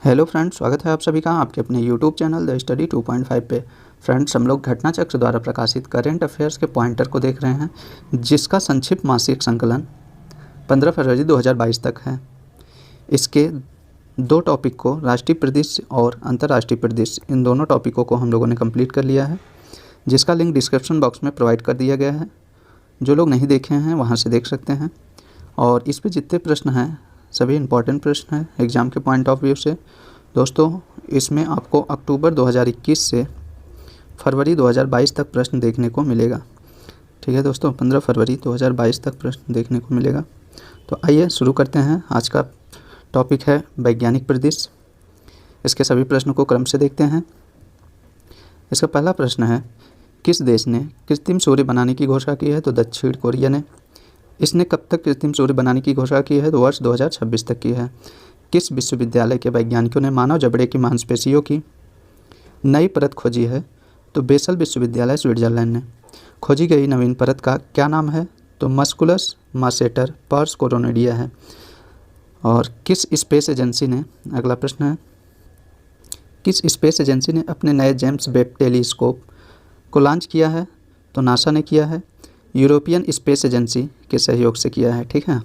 Hello friends, स्वागत है आप सभी का आपके अपने यूट्यूब चैनल द स्टडी 2.5 पे। फ्रेंड्स, हम लोग घटना चक्र द्वारा प्रकाशित करेंट अफेयर्स के पॉइंटर को देख रहे हैं, जिसका संक्षिप्त मासिक संकलन 15 फरवरी 2022 तक है। इसके दो टॉपिक को, राष्ट्रीय परिदृश्य और अंतर्राष्ट्रीय परिदृश्य, इन दोनों टॉपिकों को हम लोगों ने कंप्लीट कर लिया है, जिसका लिंक डिस्क्रिप्शन बॉक्स में प्रोवाइड कर दिया गया है। जो लोग नहीं देखे हैं वहाँ से देख सकते हैं। और इस पर जितने प्रश्न हैं सभी इम्पॉर्टेंट प्रश्न हैं एग्ज़ाम के पॉइंट ऑफ व्यू से। दोस्तों, इसमें आपको अक्टूबर 2021 से फरवरी 2022 तक प्रश्न देखने को मिलेगा। ठीक है दोस्तों, 15 फरवरी 2022 तक प्रश्न देखने को मिलेगा। तो आइए शुरू करते हैं। आज का टॉपिक है वैज्ञानिक परिदृश्य। इसके सभी प्रश्नों को क्रम से देखते हैं। इसका पहला प्रश्न है, किस देश ने कृत्रिम सूर्य बनाने की घोषणा की है? तो दक्षिण कोरिया ने। इसने कब तक कृत्रिम सूर्य बनाने की घोषणा की है? तो वर्ष 2026 तक की है। किस विश्वविद्यालय के वैज्ञानिकों ने मानव जबड़े की मांसपेशियों की नई परत खोजी है? तो बेसल विश्वविद्यालय स्विट्जरलैंड ने। खोजी गई नवीन परत का क्या नाम है? तो मस्कुलस मासेटर पर्स कोरोनिडिया है। और किस स्पेस एजेंसी ने, अगला प्रश्न है, किस स्पेस एजेंसी ने अपने नए जेम्स वेब टेलीस्कोप को लॉन्च किया है? तो नासा ने किया है। यूरोपियन स्पेस एजेंसी के सहयोग से किया है। ठीक है।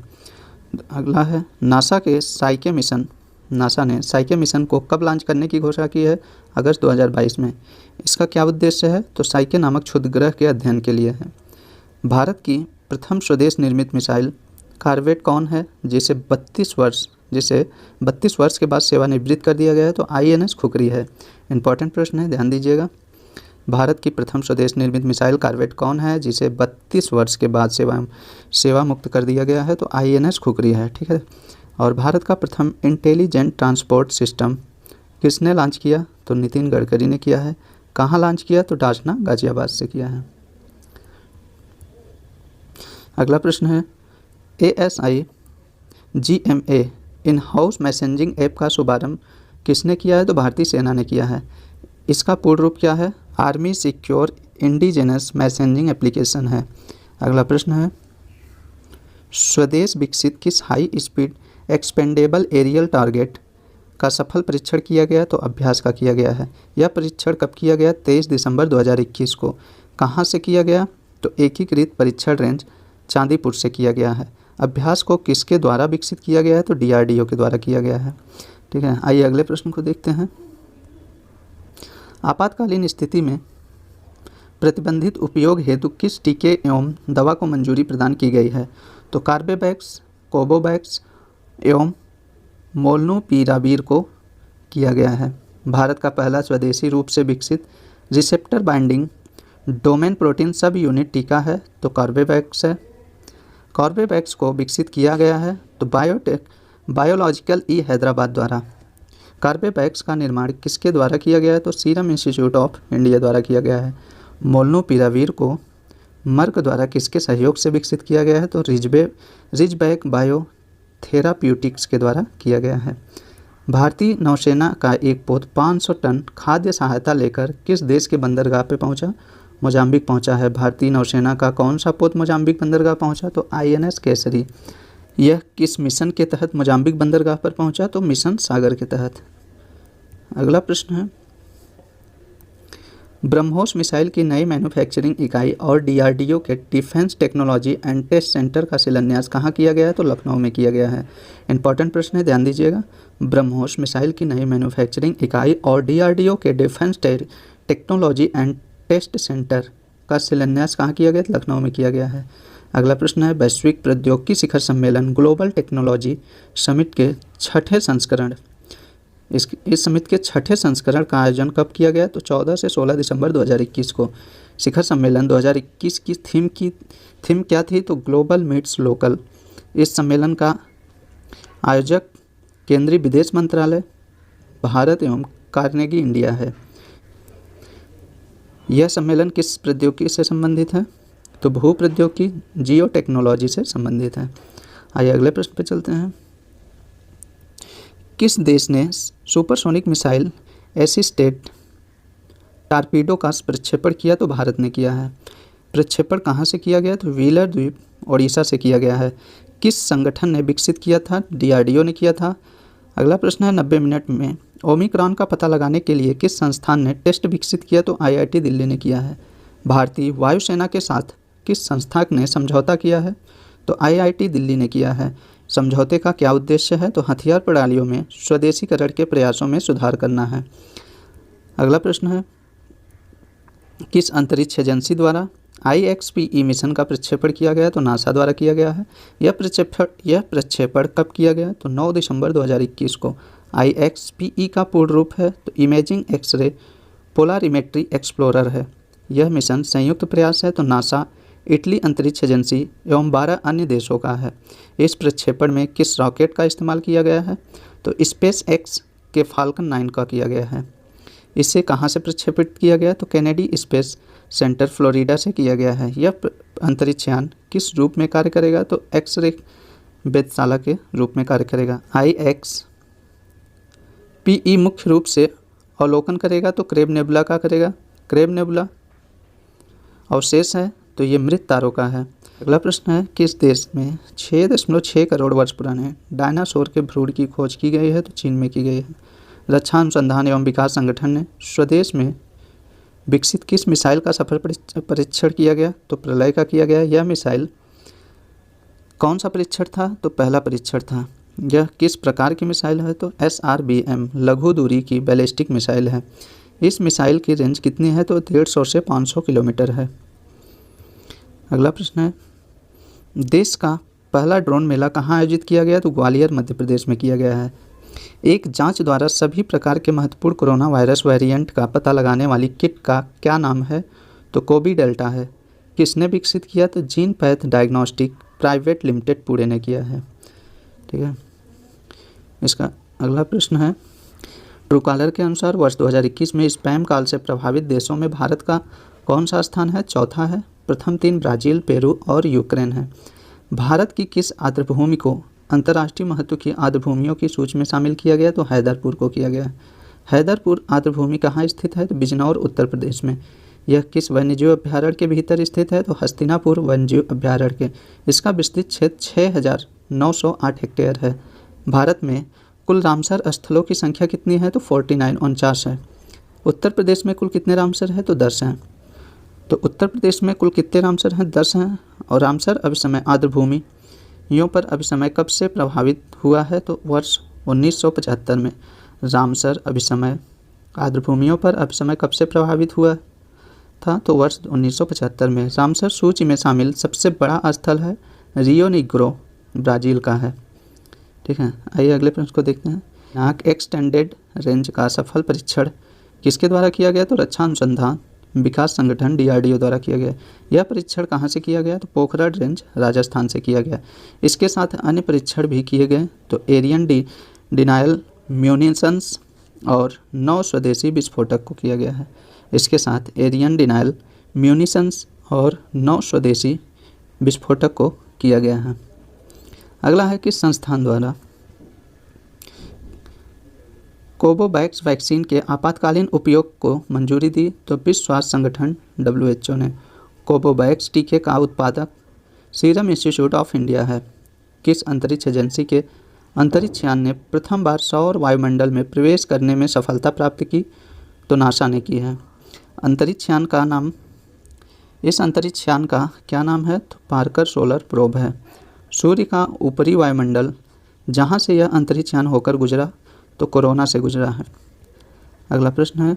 अगला है, नासा ने साइके मिशन को कब लॉन्च करने की घोषणा की है? अगस्त 2022 में। इसका क्या उद्देश्य है? तो साइके नामक क्षुद्रग्रह के अध्ययन के लिए है। भारत की प्रथम स्वदेश निर्मित मिसाइल कॉर्वेट कौन है, जिसे 32 वर्ष के बाद सेवानिवृत्त कर दिया गया है? तो INS खुखरी है। इंपॉर्टेंट प्रश्न है, ध्यान दीजिएगा। भारत की प्रथम स्वदेश निर्मित मिसाइल कॉर्वेट कौन है, जिसे 32 वर्ष के बाद सेवा मुक्त कर दिया गया है? तो INS खुखरी है। ठीक है। और भारत का प्रथम इंटेलिजेंट ट्रांसपोर्ट सिस्टम किसने लॉन्च किया? तो नितिन गडकरी ने किया है। कहाँ लॉन्च किया? तो डासना गाजियाबाद से किया है। अगला प्रश्न है, ASI GMA in house messaging app का शुभारंभ किसने किया है? तो भारतीय सेना ने किया है। इसका पूर्ण रूप क्या है? Army secure indigenous messaging application है। अगला प्रश्न है, स्वदेश विकसित किस high speed expendable aerial target का सफल परीक्षण किया गया? तो अभ्यास का किया गया है। यह परीक्षण कब किया गया? 23 दिसंबर 2021 को। कहाँ से किया गया? तो एकीकृत परीक्षण रेंज चांदीपुर से किया गया है। अभ्यास को किसके द्वारा विकसित किया गया है? तो DRDO के द्वारा किया गया है। ठीक है। आइए अगले प्रश्न को देखते हैं। आपातकालीन स्थिति में प्रतिबंधित उपयोग हेतु किस टीके एवं दवा को मंजूरी प्रदान की गई है? तो कार्बेवैक्स, कोवोवैक्स एवं मोलनुपीरावीर को किया गया है। भारत का पहला स्वदेशी रूप से विकसित रिसेप्टर बाइंडिंग डोमेन प्रोटीन सब यूनिट टीका है? तो कार्बेवैक्स है। कार्बेवैक्स को विकसित किया गया है तो बायोलॉजिकल हैदराबाद द्वारा। कार्बेवैक्स का निर्माण किसके द्वारा किया गया है? तो सीरम इंस्टीट्यूट ऑफ इंडिया द्वारा किया गया है। मोलनुपीरावीर को मर्क द्वारा किसके सहयोग से विकसित किया गया है? तो रिजबैक बायोथेराप्यूटिक्स के द्वारा किया गया है। भारतीय नौसेना का एक पोत 500 टन खाद्य सहायता लेकर किस देश के बंदरगाह पे पहुंचा? मोजाम्बिक पहुंचा है। भारतीय नौसेना का कौन सा पोत मोजाम्बिक बंदरगाह पहुंचा? तो INS केसरी। यह किस मिशन के तहत मोजाम्बिक बंदरगाह पर पहुंचा? तो मिशन सागर के तहत। अगला प्रश्न है, ब्रह्मोस मिसाइल की नई मैन्युफैक्चरिंग इकाई और DRDO के defence technology and test centre का शिलान्यास कहाँ किया गया है? तो लखनऊ में किया गया है। इंपॉर्टेंट प्रश्न है, ध्यान दीजिएगा। ब्रह्मोस मिसाइल की नई मैन्युफैक्चरिंग इकाई और DRDO के defence technology and test centre का शिलान्यास कहाँ किया गया? लखनऊ में किया गया है। अगला प्रश्न है, वैश्विक प्रौद्योगिकी शिखर सम्मेलन ग्लोबल टेक्नोलॉजी समिट के छठे संस्करण इस समिट के छठे संस्करण का आयोजन कब किया गया? तो 14 से 16 दिसंबर 2021 को। शिखर सम्मेलन 2021 की थीम क्या थी? तो ग्लोबल मीट्स लोकल। इस सम्मेलन का आयोजक केंद्रीय विदेश मंत्रालय, भारत एवं कार्नेगी इंडिया है। यह सम्मेलन किस प्रौद्योगिकी से संबंधित है? तो भू प्रौद्योगिकी जियो टेक्नोलॉजी से संबंधित है। आइए अगले प्रश्न पर चलते हैं। किस देश ने सुपरसोनिक मिसाइल एसिस्टेड टारपीडो का प्रक्षेपण किया? तो भारत ने किया है। प्रक्षेपण कहाँ से किया गया? तो व्हीलर द्वीप ओडिशा से किया गया है। किस संगठन ने विकसित किया था? DRDO ने किया था। अगला प्रश्न है 90 मिनट में ओमिक्रॉन का पता लगाने के लिए किस संस्थान ने टेस्ट विकसित किया? तो आईआईटी दिल्ली ने किया है। भारतीय वायुसेना के साथ किस संस्था ने समझौता किया है? तो आईआईटी दिल्ली ने किया है। समझौते का क्या उद्देश्य है? तो हथियार प्रणालियों में स्वदेशीकरण के प्रयासों में सुधार करना है। अगला प्रश्न है किस अंतरिक्ष एजेंसी द्वारा IXPE मिशन का प्रक्षेपण किया गया? तो नासा द्वारा किया गया है। यह प्रक्षेपण कब किया गया? तो 9 दिसंबर 2021 को। IXPE का पूर्ण रूप है तो इमेजिंग एक्सरे पोलारिमेट्री एक्सप्लोरर है। यह मिशन संयुक्त प्रयास है तो नासा, इटली अंतरिक्ष एजेंसी एवं 12 अन्य देशों का है। इस प्रक्षेपण में किस रॉकेट का इस्तेमाल किया गया है? तो स्पेस एक्स के फाल्कन 9 का किया गया है। इसे कहाँ से प्रक्षेपित किया गया? तो केनेडी स्पेस सेंटर फ्लोरिडा से किया गया है। यह अंतरिक्षयान किस रूप में कार्य करेगा? तो एक्सरे वेधशाला के रूप में कार्य करेगा। IXPE मुख्य रूप से अवलोकन करेगा तो क्रेब नेबुला का करेगा। क्रेब नेबुला अवशेष है तो ये मृत तारों का है। अगला प्रश्न है किस देश में 6.6 करोड़ वर्ष पुराने डायनासोर के भ्रूण की खोज की गई है? तो चीन में की गई है। रक्षा अनुसंधान एवं विकास संगठन ने स्वदेश में विकसित किस मिसाइल का सफल परीक्षण किया गया? तो प्रलय का किया गया। यह मिसाइल कौन सा परीक्षण था? तो पहला परीक्षण था। यह किस प्रकार की मिसाइल है? तो SRBM लघु दूरी की बैलिस्टिक मिसाइल है। इस मिसाइल की रेंज कितनी है? तो 150 से 500 किलोमीटर है। अगला प्रश्न है देश का पहला ड्रोन मेला कहाँ आयोजित किया गया? तो ग्वालियर मध्य प्रदेश में किया गया है। एक जांच द्वारा सभी प्रकार के महत्वपूर्ण कोरोना वायरस वेरिएंट का पता लगाने वाली किट का क्या नाम है? तो कोबी डेल्टा है। किसने विकसित किया? तो gene path diagnostic private limited Pune ने किया है। ठीक है। इसका अगला प्रश्न है ट्रूकॉलर के अनुसार वर्ष 2021 में स्पैम काल से प्रभावित देशों में भारत का कौन सा स्थान है? चौथा है। प्रथम 3 ब्राज़ील, पेरू और यूक्रेन है। भारत की किस आर्द्रभूमि को अंतर्राष्ट्रीय महत्व की आर्द्रभूमियों की सूची में शामिल किया गया? तो हैदरपुर को किया गया। हैदरपुर आर्द्रभूमि कहाँ स्थित है? तो बिजनौर उत्तर प्रदेश में। यह किस वन्यजीव अभ्यारण्य के भीतर स्थित है? तो हस्तिनापुर वन्यजीव अभ्यारण्य के। इसका विस्तृत क्षेत्र 6,908 हेक्टेयर है। भारत में कुल रामसर स्थलों की संख्या कितनी है? तो 49 है। उत्तर प्रदेश में कुल कितने रामसर हैं? तो 10 हैं। तो उत्तर प्रदेश में कुल कितने रामसर हैं? 10 हैं। और रामसर अभिसमय आर्द्रभूमियों पर अभिसमय कब से प्रभावित हुआ है? तो वर्ष 1975 में। रामसर अभिसमय आर्द्रभूमियों पर अभिसमय कब से प्रभावित हुआ था? तो वर्ष 1975 में। रामसर सूची में शामिल सबसे बड़ा स्थल है रियो नीग्रो, ब्राज़ील का है। ठीक है। आइए अगले प्रश्न को देखते हैं। नाक एक्सटेंडेड रेंज का सफल परीक्षण किसके द्वारा किया गया? तो रक्षा अनुसंधान विकास संगठन DRDO द्वारा किया गया। यह परीक्षण कहाँ से किया गया? तो पोखरण रेंज राजस्थान से किया गया। इसके साथ अन्य परीक्षण भी किए गए तो एरियन डिनायल म्यूनिशंस और 9 स्वदेशी विस्फोटक को किया गया है। इसके साथ एरियन डिनायल म्यूनिशंस और 9 स्वदेशी विस्फोटक को किया गया है। अगला है किस संस्थान द्वारा कोवोवैक्स वैक्सीन के आपातकालीन उपयोग को मंजूरी दी? तो विश्व स्वास्थ्य संगठन WHO ने। कोवोवैक्स टीके का उत्पादक सीरम इंस्टीट्यूट ऑफ इंडिया है। किस अंतरिक्ष एजेंसी के अंतरिक्षयान ने प्रथम बार सौर वायुमंडल में प्रवेश करने में सफलता प्राप्त की? तो नासा ने की है। अंतरिक्षयान का नाम इस अंतरिक्षयान का क्या नाम है? तो पार्कर सोलर प्रोब है। सूर्य का ऊपरी वायुमंडल जहाँ से यह अंतरिक्षयान होकर गुजरा तो कोरोना से गुजरा है। अगला प्रश्न है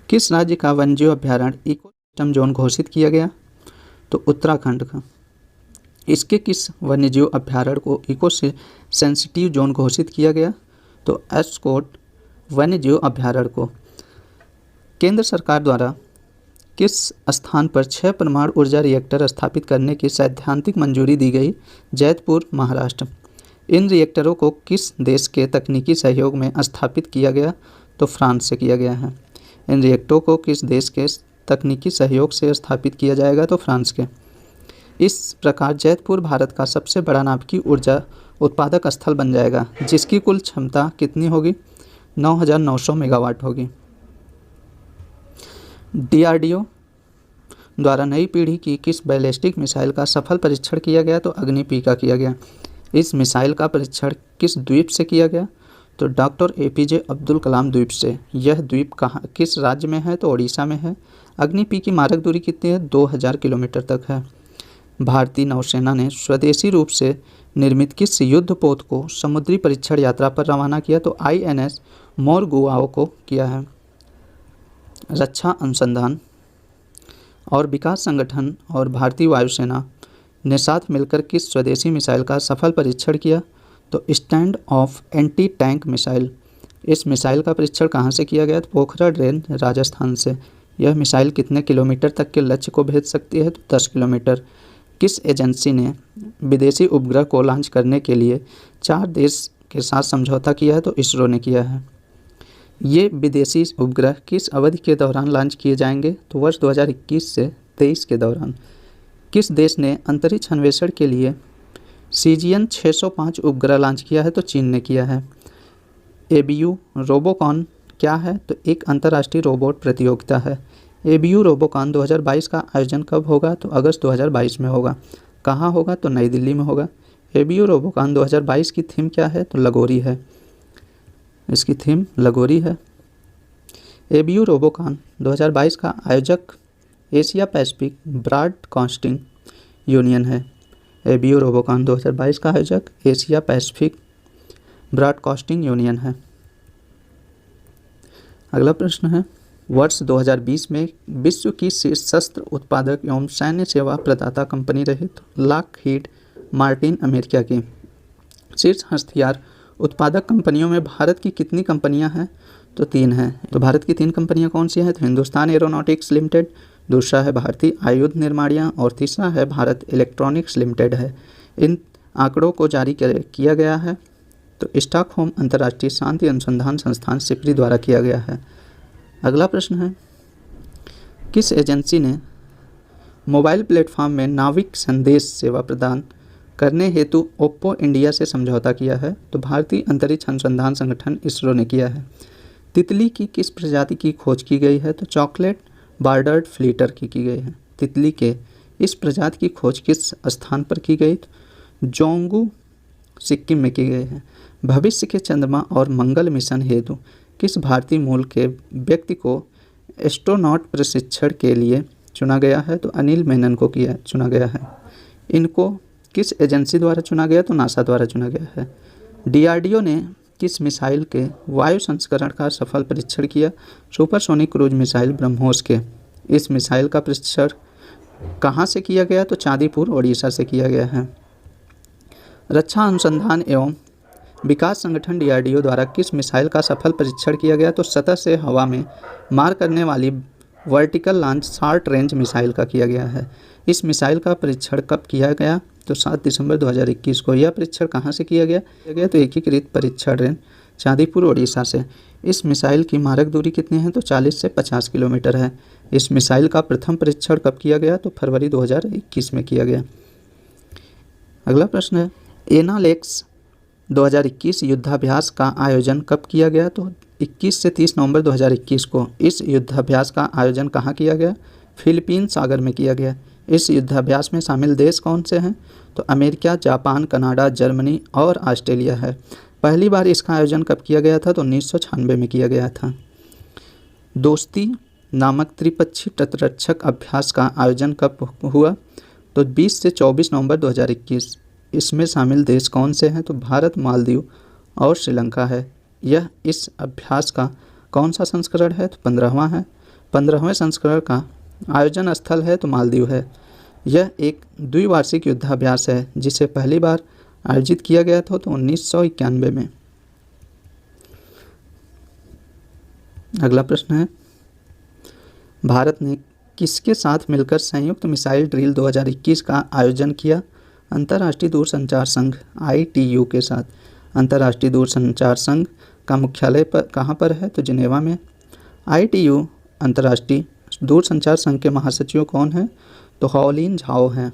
किस राज्य का वन्यजीव अभ्यारण्य इकोसिस्टम जोन घोषित किया गया? तो उत्तराखंड का। इसके किस वन्यजीव अभ्यारण्य को इको सेंसिटिव जोन घोषित किया गया? तो एस्कोट वन्यजीव अभ्यारण्य को। केंद्र सरकार द्वारा किस स्थान पर 6 परमाणु ऊर्जा रिएक्टर स्थापित करने की सैद्धांतिक मंजूरी दी गई? जैतपुर, महाराष्ट्र। इन रिएक्टरों को किस देश के तकनीकी सहयोग में स्थापित किया गया? तो फ्रांस से किया गया है। इन रिएक्टरों को किस देश के तकनीकी सहयोग से स्थापित किया जाएगा? तो फ्रांस के। इस प्रकार जैतपुर भारत का सबसे बड़ा नाभिकीय ऊर्जा उत्पादक स्थल बन जाएगा, जिसकी कुल क्षमता कितनी होगी? 9,900 मेगावाट होगी। DRDO द्वारा नई पीढ़ी की किस बैलिस्टिक मिसाइल का सफल परीक्षण किया गया? तो अग्नि-P का किया गया। इस मिसाइल का परीक्षण किस द्वीप से किया गया? तो डॉक्टर APJ अब्दुल कलाम द्वीप से। यह द्वीप कहाँ किस राज्य में है? तो ओडिशा में है। अग्नि P की मारक दूरी कितनी है? 2000 किलोमीटर तक है। भारतीय नौसेना ने स्वदेशी रूप से निर्मित किस युद्धपोत को समुद्री परीक्षण यात्रा पर रवाना किया? तो INS मोरगुआओ को किया है। रक्षा अनुसंधान और विकास संगठन और भारतीय वायुसेना ने साथ मिलकर किस स्वदेशी मिसाइल का सफल परीक्षण किया? तो stand of anti tank missile. इस मिसाइल का परीक्षण कहाँ से किया गया? तो पोखरण रेंज, राजस्थान से। यह मिसाइल कितने किलोमीटर तक के लक्ष्य को भेज सकती है? तो 10 किलोमीटर। किस एजेंसी ने विदेशी उपग्रह को लॉन्च करने के लिए 4 देश के साथ समझौता किया है? तो इसरो ने किया है। ये विदेशी उपग्रह किस अवधि के दौरान लॉन्च किए जाएंगे? तो वर्ष 2021 से 23 के दौरान। किस देश ने अंतरिक्ष अन्वेषण के लिए CGN 605 उपग्रह लॉन्च किया है? तो चीन ने किया है। ABU रोबोकॉन क्या है? तो एक अंतर्राष्ट्रीय रोबोट प्रतियोगिता है। ABU रोबोकॉन 2022 का आयोजन कब होगा? तो अगस्त 2022 में होगा। कहाँ होगा? तो नई दिल्ली में होगा। ABU रोबोकॉन 2022 की थीम क्या है? तो लगोरी है। इसकी थीम लगोरी है। ABU रोबोकॉन 2022 का आयोजक एशिया पैसिफिक ब्रॉडकास्टिंग यूनियन है। ABU रोबोकॉन 2022 का आयोजक एशिया पैसिफिक ब्रॉडकास्टिंग यूनियन है। अगला प्रश्न है, वर्ष 2020 में विश्व की शीर्ष शस्त्र उत्पादक एवं सैन्य सेवा प्रदाता कंपनी रही? तो लॉकहीड मार्टिन अमेरिका की। शीर्ष हथियार उत्पादक कंपनियों में भारत की कितनी कंपनियां हैं? तो 3 हैं। तो भारत की 3 कंपनियां कौन सी हैं? तो हिंदुस्तान एरोनॉटिक्स लिमिटेड, दूसरा है भारतीय आयुध निर्माणियाँ और तीसरा है भारत इलेक्ट्रॉनिक्स लिमिटेड है। इन आंकड़ों को जारी किया गया है तो स्टॉकहोम अंतर्राष्ट्रीय शांति अनुसंधान संस्थान सिपरी द्वारा किया गया है। अगला प्रश्न है, किस एजेंसी ने मोबाइल प्लेटफॉर्म में नाविक संदेश सेवा प्रदान करने हेतु ओप्पो इंडिया से समझौता किया है? तो भारतीय अंतरिक्ष अनुसंधान संगठन इसरो ने किया है। तितली की किस प्रजाति की खोज की गई है? तो चॉकलेट बॉर्डर्ड फ्लीटर की गई है। तितली के इस प्रजाति की खोज किस स्थान पर की गई? जोंगू सिक्किम में की गई है। भविष्य के चंद्रमा और मंगल मिशन हेतु किस भारतीय मूल के व्यक्ति को एस्ट्रोनॉट प्रशिक्षण के लिए चुना गया है? तो अनिल मेनन को चुना गया है। इनको किस एजेंसी द्वारा चुना गया? तो नासा द्वारा चुना गया है। DRDO ने किस मिसाइल के वायु संस्करण का सफल परीक्षण किया? सुपरसोनिक क्रूज मिसाइल ब्रह्मोस के। इस मिसाइल का परीक्षण कहाँ से किया गया? तो चांदीपुर ओडिशा से किया गया है। रक्षा अनुसंधान एवं विकास संगठन DRDO द्वारा किस मिसाइल का सफल परीक्षण किया गया? तो सतह से हवा में मार करने वाली vertical launch short range missile का किया गया है। इस मिसाइल का परीक्षण कब किया गया? तो 7 दिसंबर 2021 को। यह परीक्षण कहाँ से किया गया? तो एकीकृत परीक्षण रेंज चांदीपुर ओडिशा से। इस मिसाइल की मारक दूरी कितनी है? तो 40 से 50 किलोमीटर है। इस मिसाइल का प्रथम परीक्षण कब किया गया? तो फरवरी 2021 में किया गया। अगला प्रश्न है, एनालेक्स 2021 युद्धाभ्यास का आयोजन कब किया गया? तो 21 से 30 नवंबर 2021 को। इस युद्धाभ्यास का आयोजन कहाँ किया गया? फिलीपीन सागर में किया गया। इस युद्धाभ्यास में शामिल देश कौन से हैं? तो अमेरिका, जापान, कनाडा, जर्मनी और ऑस्ट्रेलिया है। पहली बार इसका आयोजन कब किया गया था? तो 1996 में किया गया था। दोस्ती नामक त्रिपक्षीय तटरक्षक अभ्यास का आयोजन कब हुआ? तो 20 से 24 नवंबर 2021। इसमें शामिल देश कौन से हैं? तो भारत, मालदीव और श्रीलंका है। यह इस अभ्यास का कौन सा संस्करण है? तो 15वां है। 15वें संस्करण का आयोजन स्थल है तो मालदीव है। यह एक द्विवार्षिक युद्धाभ्यास है जिसे पहली बार आयोजित किया गया था तो 1991 में। अगला प्रश्न है, भारत ने किसके साथ मिलकर संयुक्त मिसाइल ड्रिल 2021 का आयोजन किया? अंतर्राष्ट्रीय दूरसंचार संघ ITU के साथ। अंतर्राष्ट्रीय दूरसंचार संघ का मुख्यालय कहाँ पर है? तो जिनेवा में। ITU अंतर्राष्ट्रीय दूरसंचार संघ के महासचिव कौन हैं? तो हॉलिन झाओ हैं।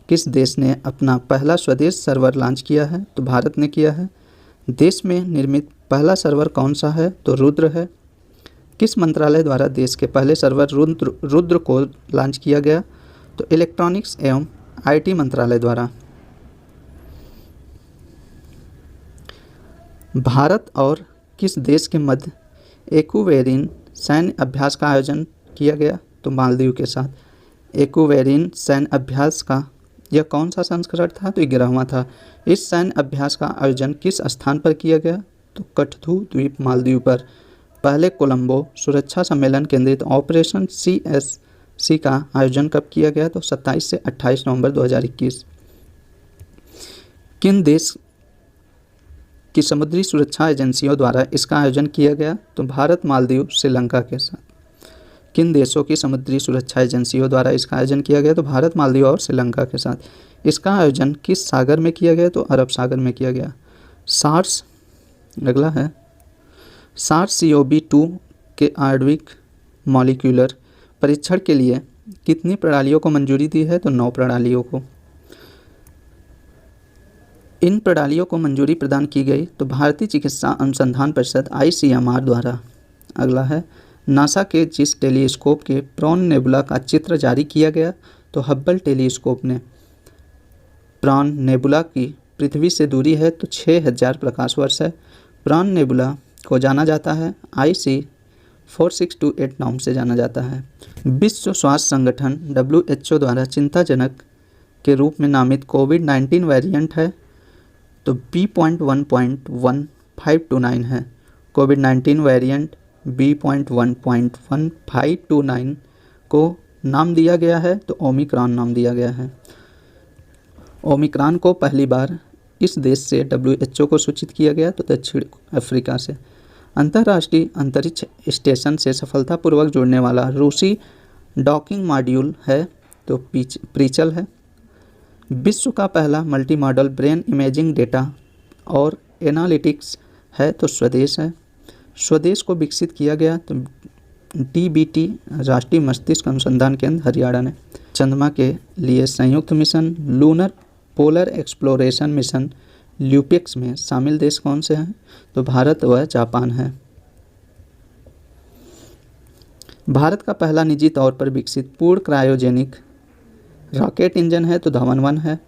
किस देश ने अपना पहला स्वदेश सर्वर लॉन्च किया है? तो भारत ने किया है। देश में निर्मित पहला सर्वर कौन सा है? तो रुद्र है। किस मंत्रालय द्वारा देश के पहले सर्वर रुद्र को लॉन्च किया गया? तो इलेक्ट्रॉनिक्स एवं IT मंत्रालय द्वारा। भारत और किस देश के मध्य एक्वेरिन सैन्य अभ्यास का आयोजन किया गया? तो मालदीव के साथ। एक्वेरिन सैन्य अभ्यास का यह कौन सा संस्करण था? तो 11वां था। इस सैन्य अभ्यास का आयोजन किस स्थान पर किया गया? तो कठधू द्वीप मालदीव पर। पहले कोलंबो सुरक्षा सम्मेलन केंद्रित ऑपरेशन CSC का आयोजन कब किया गया? तो 27 से 28 नवंबर 2021। किन देश की समुद्री सुरक्षा एजेंसियों द्वारा इसका आयोजन किया गया? तो भारत, मालदीव, श्रीलंका के साथ। किन देशों की समुद्री सुरक्षा एजेंसियों द्वारा इसका आयोजन किया गया? तो भारत, मालदीव और श्रीलंका के साथ। इसका आयोजन किस सागर में किया गया? तो अरब सागर में किया गया। सार्स, अगला है SARS-CoV-2 के आणविक मॉलिक्यूलर परीक्षण के लिए कितनी प्रणालियों को मंजूरी दी है? तो 9 प्रणालियों को। इन प्रणालियों को मंजूरी प्रदान की गई तो भारतीय चिकित्सा अनुसंधान परिषद ICMR द्वारा। अगला है नासा के जिस टेलीस्कोप के प्रॉन नेबुला का चित्र जारी किया गया? तो हब्बल टेलीस्कोप ने। प्रॉन नेबुला की पृथ्वी से दूरी है तो 6000 प्रकाश वर्ष है। प्रॉन नेबुला को जाना जाता है IC 4628 नाम से जाना जाता है। विश्व स्वास्थ्य संगठन WHO द्वारा चिंताजनक के रूप में नामित कोविड-19 वेरिएंट है? तो B.1.1529 है। कोविड-19 वेरिएंट B.1.1529 को नाम दिया गया है तो ओमिक्रॉन नाम दिया गया है। ओमिक्रॉन को पहली बार इस देश से WHO को सूचित किया गया तो दक्षिण अफ्रीका से। अंतर्राष्ट्रीय अंतरिक्ष स्टेशन से सफलतापूर्वक जुड़ने वाला रूसी डॉकिंग मॉड्यूल है? तो प्रीचल है। विश्व का पहला multi modal brain imaging data और एनालिटिक्स है? तो स्वदेश है। स्वदेश को विकसित किया गया तो DBT राष्ट्रीय मस्तिष्क अनुसंधान केंद्र हरियाणा ने। चंद्रमा के लिए संयुक्त mission lunar polar exploration mission LUPEX में शामिल देश कौन से हैं? तो भारत व जापान है। भारत का पहला निजी तौर पर विकसित पूर्ण क्रायोजेनिक रॉकेट इंजन है? तो धवन 1 है।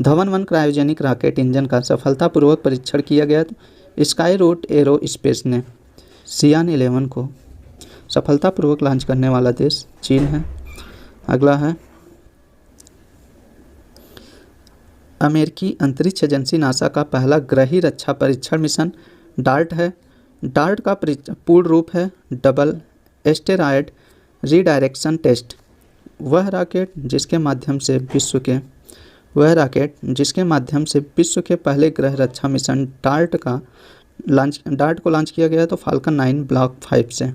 धवन 1 क्रायोजेनिक रॉकेट इंजन का सफलतापूर्वक परीक्षण किया गया तो स्काई रूट एरोस्पेस ने सियान 11 को सफलतापूर्वक लॉन्च करने वाला देश चीन है। अगला है अमेरिकी अंतरिक्ष एजेंसी नासा का पहला ग्रही रक्षा परीक्षण मिशन डार्ट है। डार्ट का पूर्ण रूप है डबल एस्टेरॉयड रीडायरेक्शन टेस्ट। वह रॉकेट जिसके माध्यम से विश्व के पहले ग्रह रक्षा मिशन डार्ट को लॉन्च किया गया तो फाल्कन 9 ब्लॉक 5 से।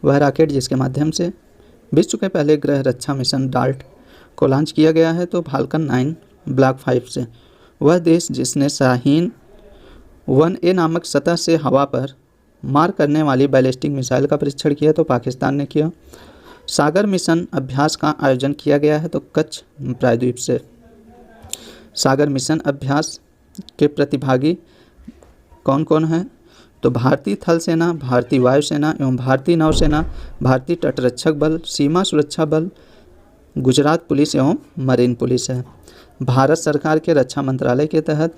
वह रॉकेट जिसके माध्यम से विश्व के पहले ग्रह रक्षा मिशन डार्ट को लॉन्च किया गया है तो फाल्कन 9 ब्लॉक 5 से। वह देश जिसने शाहीन 1A नामक सतह से हवा पर मार करने वाली बैलिस्टिक मिसाइल का परीक्षण किया तो पाकिस्तान ने किया। सागर मिशन अभ्यास का आयोजन किया गया है तो कच्छ प्रायद्वीप से। सागर मिशन अभ्यास के प्रतिभागी कौन कौन हैं? तो भारतीय थल सेना, भारतीय वायुसेना एवं भारतीय नौसेना, भारतीय तटरक्षक बल, सीमा सुरक्षा बल, गुजरात पुलिस एवं मरीन पुलिस है। भारत सरकार के रक्षा मंत्रालय के तहत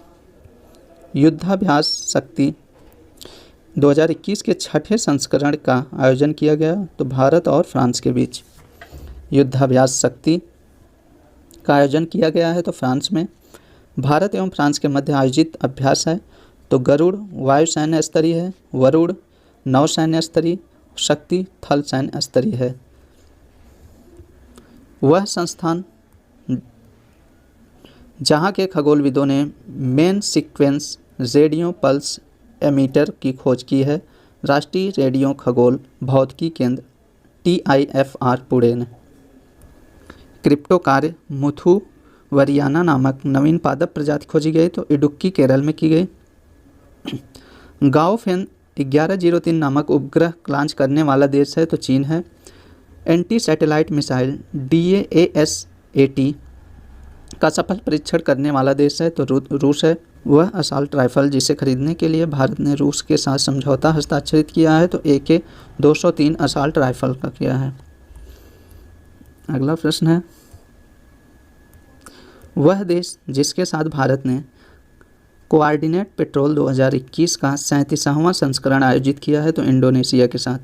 युद्धाभ्यास शक्ति 2021 के 6ठे संस्करण का आयोजन किया गया तो भारत और फ्रांस के बीच युद्धाभ्यास शक्ति का आयोजन किया गया है तो फ्रांस में। भारत एवं फ्रांस के मध्य आयोजित अभ्यास है तो गरुड़ वायु सैन्य स्तरीय है, वरुण नौ सैन्य स्तरीय, शक्ति थल सैन्य स्तरीय है। वह संस्थान जहाँ के खगोलविदों ने main sequence radio pulse emitter की खोज की है राष्ट्रीय रेडियो खगोल भौतिकी केंद्र TIFR पुणे ने। क्रिप्टो कार्य मुथु वरियाना नामक नवीन पादप प्रजाति खोजी गई तो इडुक्की केरल में की गई। गाओफेन 1103 नामक उपग्रह लॉन्च करने वाला देश है तो चीन है। एंटी सैटेलाइट मिसाइल DASAT का सफल परीक्षण करने वाला देश है तो रूस है। वह असॉल्ट राइफल जिसे खरीदने के लिए भारत ने रूस के साथ समझौता हस्ताक्षरित किया है तो AK-203 असॉल्ट राइफल का किया है। अगला प्रश्न है वह देश जिसके साथ भारत ने कोऑर्डिनेट पेट्रोल 2021 का 37वां संस्करण आयोजित किया है तो इंडोनेशिया के साथ।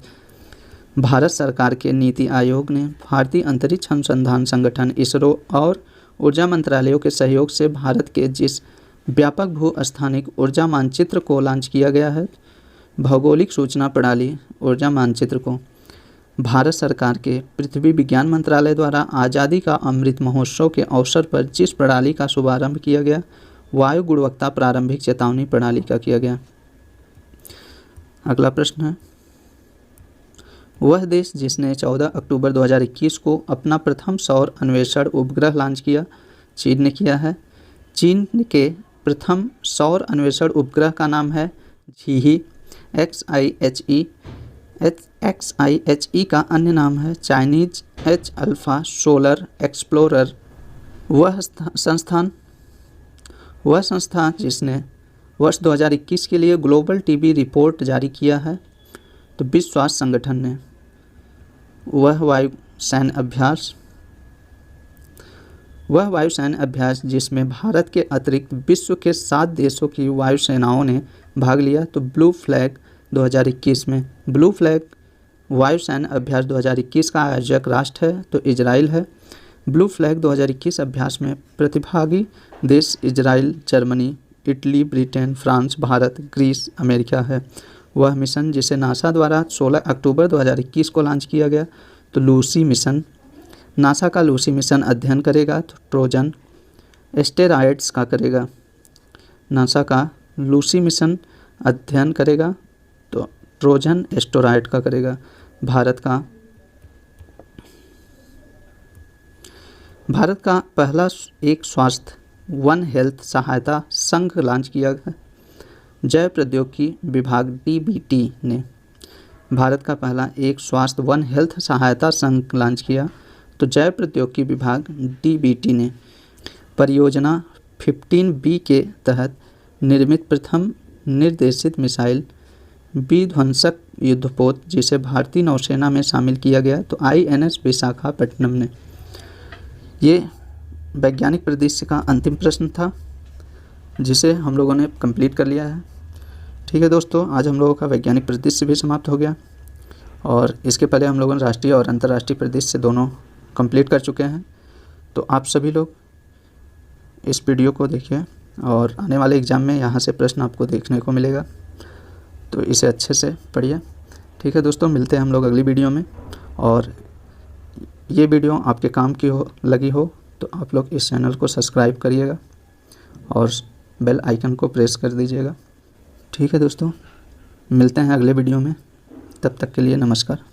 भारत सरकार के नीति आयोग ने भारतीय अंतरिक्ष अनुसंधान संगठन इसरो और ऊर्जा मंत्रालयों के सहयोग से भारत के जिस व्यापक भू-स्थानिक ऊर्जा मानचित्र को लॉन्च किया गया है, भौगोलिक सूचना प्रणाली ऊर्जा मानचित्र को भारत सरकार के पृथ्वी विज्ञान मंत्रालय द्वारा आज़ादी का अमृत महोत्सव के अवसर पर जिस प्रणाली का शुभारंभ किया गया, वायु गुणवत्ता प्रारंभिक चेतावनी प्रणाली का किया गया। अगला प्रश्न है, वह देश जिसने 14 अक्टूबर 2021 को अपना प्रथम सौर अन्वेषण उपग्रह लॉन्च किया, चीन ने किया है। चीन के प्रथम सौर अन्वेषण उपग्रह का नाम है झीही XIHE का अन्य नाम है Chinese H alpha solar explorer. वह संस्थान जिसने वर्ष 2021 के लिए ग्लोबल टीबी रिपोर्ट जारी किया है तो विश्व स्वास्थ्य संगठन ने। वह वायु सैन्य अभ्यास जिसमें भारत के अतिरिक्त विश्व के 7 देशों की वायुसेनाओं ने भाग लिया तो ब्लू फ्लैग 2021 में। ब्लू फ्लैग वायु सैन्य अभ्यास 2021 का आयोजक राष्ट्र है तो इजराइल है। ब्लू फ्लैग 2021 अभ्यास में प्रतिभागी देश Israel, Germany, Italy, Britain, France, Bharat, Greece, America है। वह मिशन जिसे नासा द्वारा 16 अक्टूबर 2021 को लॉन्च किया गया तो लूसी मिशन। नासा का लूसी मिशन अध्ययन करेगा तो ट्रोजन एस्टेरॉयड्स का करेगा। नासा का लूसी मिशन अध्ययन करेगा तो ट्रोजन एस्टेरॉयड का करेगा। भारत का पहला एक स्वास्थ्य वन हेल्थ सहायता संघ लॉन्च किया गया जैव प्रौद्योगिकी विभाग DBT ने। भारत का पहला एक स्वास्थ्य वन हेल्थ सहायता संघ लॉन्च किया तो जैव प्रौद्योगिकी विभाग DBT ने। परियोजना 15B के तहत निर्मित प्रथम निर्देशित मिसाइल विध्वंसक युद्धपोत जिसे भारतीय नौसेना में शामिल किया गया तो INS विशाखापट्टनम ने। ये वैज्ञानिक परिदृश्य का अंतिम प्रश्न था जिसे हम लोगों ने कंप्लीट कर लिया है। ठीक है दोस्तों, आज हम लोगों का वैज्ञानिक परिदृश्य भी समाप्त हो गया और इसके पहले हम लोगों ने राष्ट्रीय और अंतर्राष्ट्रीय परिदृश्य दोनों कंप्लीट कर चुके हैं। तो आप सभी लोग इस वीडियो को देखिए और आने वाले एग्ज़ाम में यहाँ से प्रश्न आपको देखने को मिलेगा, तो इसे अच्छे से पढ़िए। ठीक है दोस्तों, मिलते हैं हम लोग अगली वीडियो में। और ये वीडियो आपके काम की लगी हो तो आप लोग इस चैनल को सब्सक्राइब करिएगा और बेल आइकन को प्रेस कर दीजिएगा। ठीक है दोस्तों, मिलते हैं अगले वीडियो में, तब तक के लिए नमस्कार।